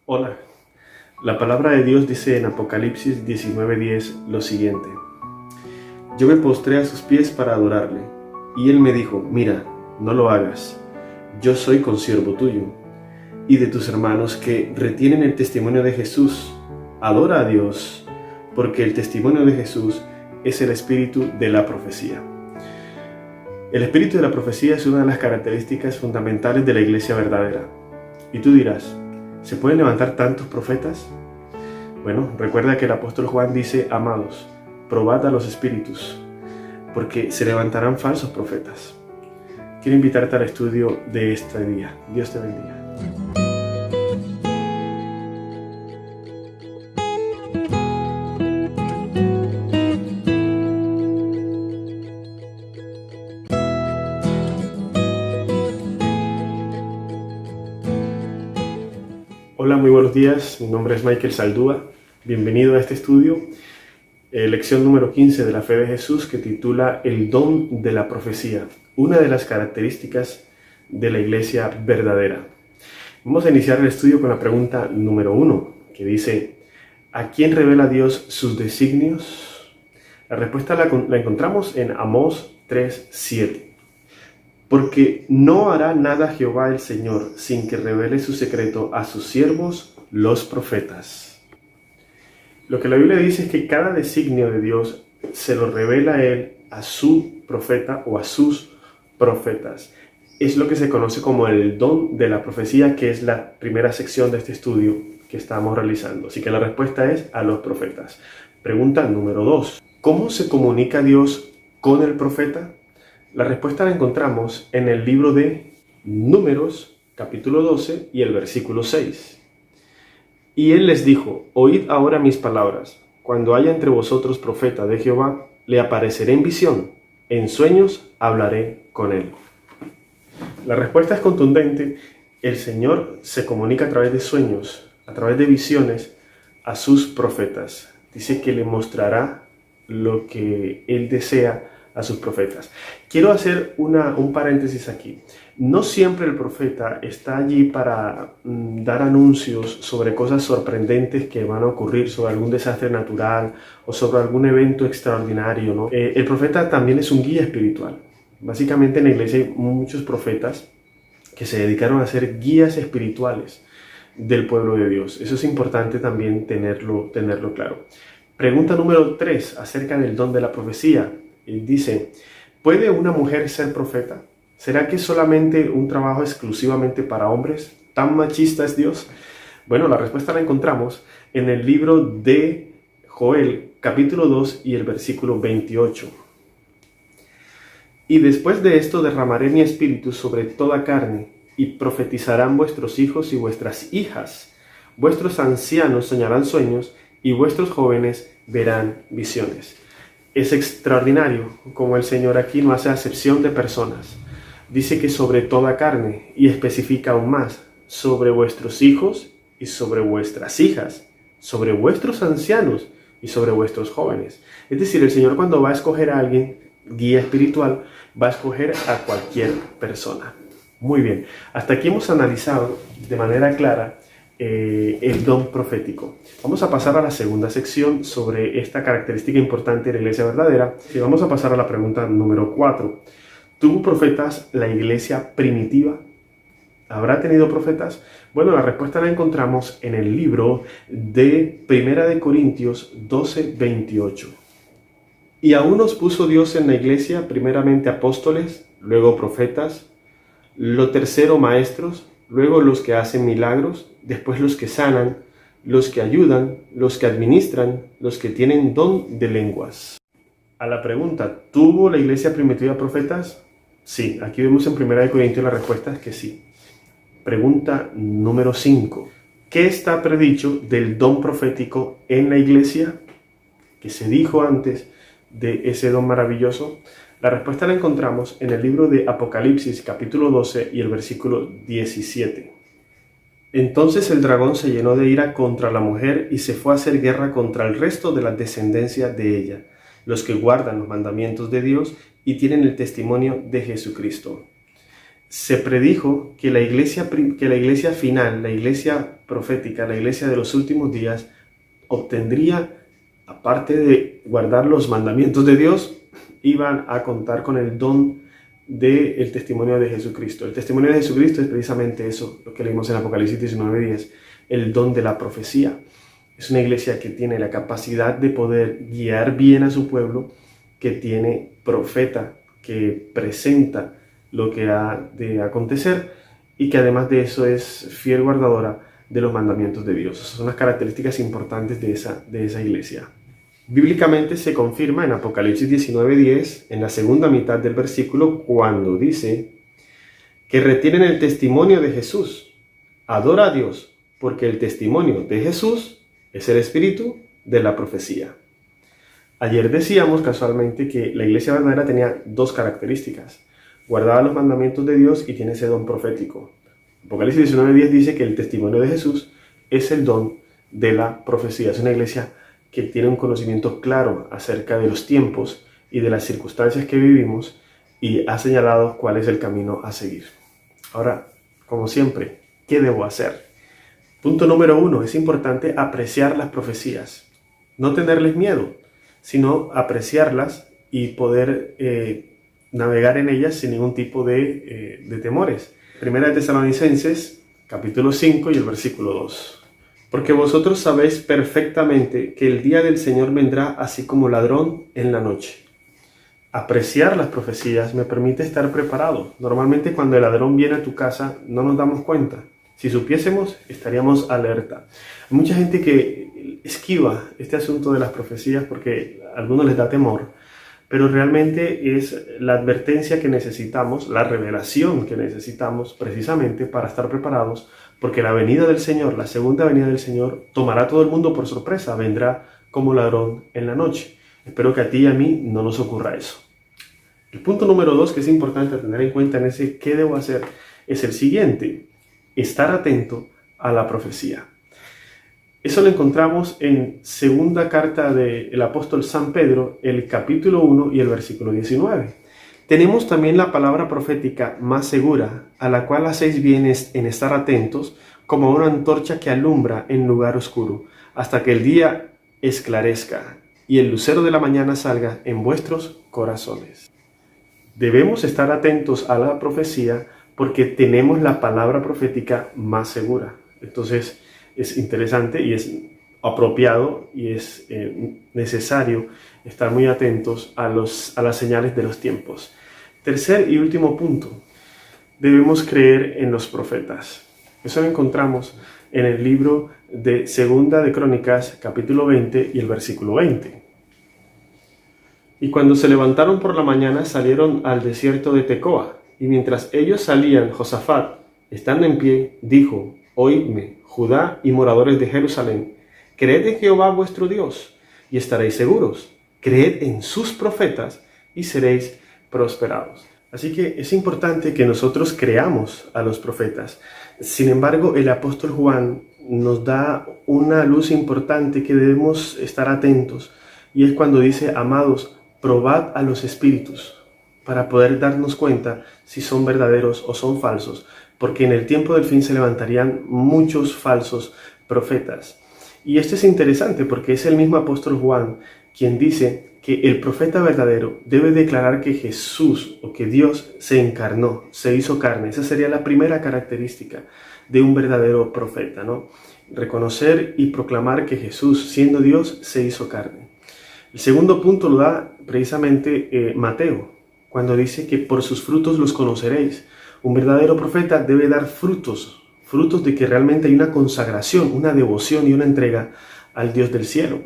Hola, la palabra de Dios dice en Apocalipsis 19:10 lo siguiente: Yo me postré a sus pies para adorarle, y él me dijo, mira, no lo hagas, yo soy consiervo tuyo, y de tus hermanos que retienen el testimonio de Jesús. Adora a Dios, porque el testimonio de Jesús es el espíritu de la profecía. El espíritu de la profecía es una de las características fundamentales de la iglesia verdadera. Y tú dirás, ¿se pueden levantar tantos profetas? Bueno, recuerda que el apóstol Juan dice, amados, probad a los espíritus, porque se levantarán falsos profetas. Quiero invitarte al estudio de este día. Dios te bendiga. Hola, muy buenos días. Mi nombre es Michael Saldúa. Bienvenido a este estudio. Lección número 15 de la fe de Jesús, que titula El don de la profecía, una de las características de la iglesia verdadera. Vamos a iniciar el estudio con la pregunta número 1, que dice, ¿a quién revela Dios sus designios? La respuesta la encontramos en Amós 3:7. Porque no hará nada Jehová el Señor sin que revele su secreto a sus siervos, los profetas. Lo que la Biblia dice es que cada designio de Dios se lo revela a Él, a su profeta o a sus profetas. Es lo que se conoce como el don de la profecía, que es la primera sección de este estudio que estamos realizando. Así que la respuesta es a los profetas. Pregunta número 2. ¿Cómo se comunica Dios con el profeta? La respuesta la encontramos en el libro de Números, capítulo 12 y el versículo 6. Y él les dijo, oíd ahora mis palabras. Cuando haya entre vosotros profeta de Jehová, le apareceré en visión. En sueños hablaré con él. La respuesta es contundente. El Señor se comunica a través de sueños, a través de visiones, a sus profetas. Dice que le mostrará lo que él desea a sus profetas. Quiero hacer un paréntesis aquí. No siempre el profeta está allí para dar anuncios sobre cosas sorprendentes que van a ocurrir, sobre algún desastre natural o sobre algún evento extraordinario, ¿no? El profeta también es un guía espiritual. Básicamente en la iglesia hay muchos profetas que se dedicaron a ser guías espirituales del pueblo de Dios. Eso es importante también tenerlo claro. Pregunta número 3 acerca del don de la profecía. Dice, ¿puede una mujer ser profeta? ¿Será que es solamente un trabajo exclusivamente para hombres? ¿Tan machista es Dios? Bueno, la respuesta la encontramos en el libro de Joel, capítulo 2 y el versículo 28. Y después de esto derramaré mi espíritu sobre toda carne, y profetizarán vuestros hijos y vuestras hijas. Vuestros ancianos soñarán sueños, y vuestros jóvenes verán visiones. Es extraordinario como el Señor aquí no hace acepción de personas. Dice que sobre toda carne, y especifica aún más, sobre vuestros hijos y sobre vuestras hijas, sobre vuestros ancianos y sobre vuestros jóvenes. Es decir, el Señor cuando va a escoger a alguien, guía espiritual, va a escoger a cualquier persona. Muy bien, hasta aquí hemos analizado de manera clara el don profético. Vamos a pasar a la segunda sección sobre esta característica importante de la iglesia verdadera y vamos a pasar a la pregunta número 4. ¿Tuvo profetas la iglesia primitiva? ¿Habrá tenido profetas? Bueno, la respuesta la encontramos en el libro de Primera de Corintios 12:28. Y aún nos puso Dios en la iglesia, primeramente apóstoles, luego profetas, lo tercero maestros, luego los que hacen milagros, después los que sanan, los que ayudan, los que administran, los que tienen don de lenguas. A la pregunta, ¿tuvo la iglesia primitiva profetas? Sí, aquí vemos en 1 Corintios la respuesta es que sí. Pregunta número 5. ¿Qué está predicho del don profético en la iglesia? ¿Qué se dijo antes de ese don maravilloso? La respuesta la encontramos en el libro de Apocalipsis, capítulo 12 y el versículo 17. Entonces el dragón se llenó de ira contra la mujer y se fue a hacer guerra contra el resto de la descendencia de ella, los que guardan los mandamientos de Dios y tienen el testimonio de Jesucristo. se predijo que la iglesia final, la iglesia profética, la iglesia de los últimos días, obtendría, aparte de guardar los mandamientos de Dios, iban a contar con el don del testimonio de Jesucristo. El testimonio de Jesucristo es precisamente eso, lo que leímos en Apocalipsis 19:10, el don de la profecía. Es una iglesia que tiene la capacidad de poder guiar bien a su pueblo, que tiene profeta, que presenta lo que ha de acontecer y que además de eso es fiel guardadora de los mandamientos de Dios. Esas son las características importantes de esa iglesia. Bíblicamente se confirma en Apocalipsis 19:10, en la segunda mitad del versículo, cuando dice que retienen el testimonio de Jesús. Adora a Dios, porque el testimonio de Jesús es el espíritu de la profecía. Ayer decíamos casualmente que la iglesia verdadera tenía dos características. Guardaba los mandamientos de Dios y tiene ese don profético. Apocalipsis 19:10 dice que el testimonio de Jesús es el don de la profecía. Es una iglesia que tiene un conocimiento claro acerca de los tiempos y de las circunstancias que vivimos y ha señalado cuál es el camino a seguir. Ahora, como siempre, ¿qué debo hacer? Punto número 1, es importante apreciar las profecías. No tenerles miedo, sino apreciarlas y poder navegar en ellas sin ningún tipo de temores. Primera de Tesalonicenses, capítulo 5 y el versículo 2. Porque vosotros sabéis perfectamente que el día del Señor vendrá así como ladrón en la noche. Apreciar las profecías me permite estar preparado. Normalmente cuando el ladrón viene a tu casa no nos damos cuenta. Si supiésemos, estaríamos alerta. Hay mucha gente que esquiva este asunto de las profecías porque a algunos les da temor, pero realmente es la advertencia que necesitamos, la revelación que necesitamos precisamente para estar preparados, porque la venida del Señor, la segunda venida del Señor, tomará a todo el mundo por sorpresa, vendrá como ladrón en la noche. Espero que a ti y a mí no nos ocurra eso. El punto número 2 que es importante tener en cuenta en ese ¿qué debo hacer? Es el siguiente: estar atento a la profecía. Eso lo encontramos en segunda carta del apóstol San Pedro, el capítulo 1 y el versículo 19. Tenemos también la palabra profética más segura, a la cual hacéis bien en estar atentos, como una antorcha que alumbra en lugar oscuro, hasta que el día esclarezca y el lucero de la mañana salga en vuestros corazones. Debemos estar atentos a la profecía porque tenemos la palabra profética más segura. Entonces es interesante y es apropiado y es necesario estar muy atentos a las señales de los tiempos. Tercer y último punto, debemos creer en los profetas. Eso lo encontramos en el libro de Segunda de Crónicas, capítulo 20 y el versículo 20. Y cuando se levantaron por la mañana salieron al desierto de Tecoa, y mientras ellos salían, Josafat, estando en pie, dijo: Oídme, Judá y moradores de Jerusalén, creed en Jehová vuestro Dios, y estaréis seguros. Creed en sus profetas, y seréis prosperados. Así que es importante que nosotros creamos a los profetas. Sin embargo, el apóstol Juan nos da una luz importante que debemos estar atentos, y es cuando dice: amados, probad a los espíritus, para poder darnos cuenta si son verdaderos o son falsos, porque en el tiempo del fin se levantarían muchos falsos profetas. Y esto es interesante porque es el mismo apóstol Juan quien dice que el profeta verdadero debe declarar que Jesús o que Dios se encarnó, se hizo carne. Esa sería la primera característica de un verdadero profeta, ¿no? Reconocer y proclamar que Jesús, siendo Dios, se hizo carne. El segundo punto lo da precisamente Mateo, cuando dice que por sus frutos los conoceréis. Un verdadero profeta debe dar frutos de que realmente hay una consagración, una devoción y una entrega al Dios del cielo.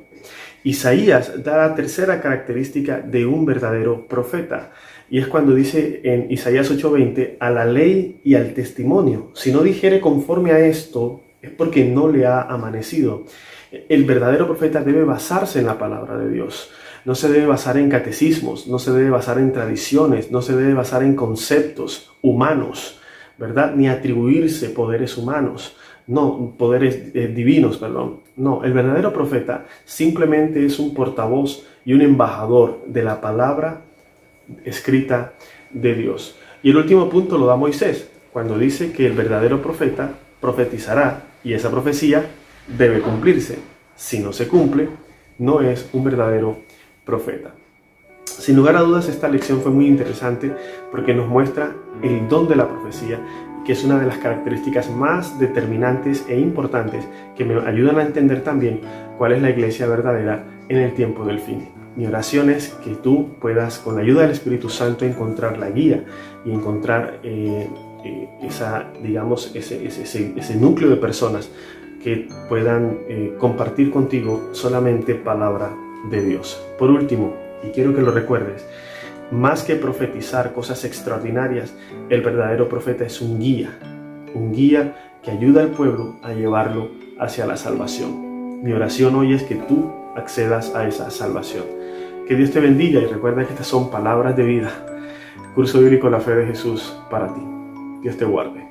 Isaías da la tercera característica de un verdadero profeta, y es cuando dice en Isaías 8:20, a la ley y al testimonio. Si no dijere conforme a esto, es porque no le ha amanecido. El verdadero profeta debe basarse en la palabra de Dios. No se debe basar en catecismos, no se debe basar en tradiciones, no se debe basar en conceptos humanos, ¿verdad? Ni atribuirse poderes humanos, no, poderes divinos, perdón. No, el verdadero profeta simplemente es un portavoz y un embajador de la palabra escrita de Dios. Y Y el último punto lo da Moisés, cuando dice que el verdadero profeta profetizará y esa profecía debe cumplirse. Si no se cumple, no es un verdadero profeta. Sin lugar a dudas, esta lección fue muy interesante porque nos muestra el don de la profecía, que es una de las características más determinantes e importantes que me ayudan a entender también cuál es la iglesia verdadera en el tiempo del fin. Mi oración es que tú puedas, con la ayuda del Espíritu Santo, encontrar la guía y encontrar ese núcleo de personas que puedan compartir contigo solamente palabra de Dios. Por último, y quiero que lo recuerdes, más que profetizar cosas extraordinarias, el verdadero profeta es un guía que ayuda al pueblo a llevarlo hacia la salvación. Mi oración hoy es que tú accedas a esa salvación. Que Dios te bendiga y recuerda que estas son palabras de vida. Curso Bíblico La Fe de Jesús para ti. Dios te guarde.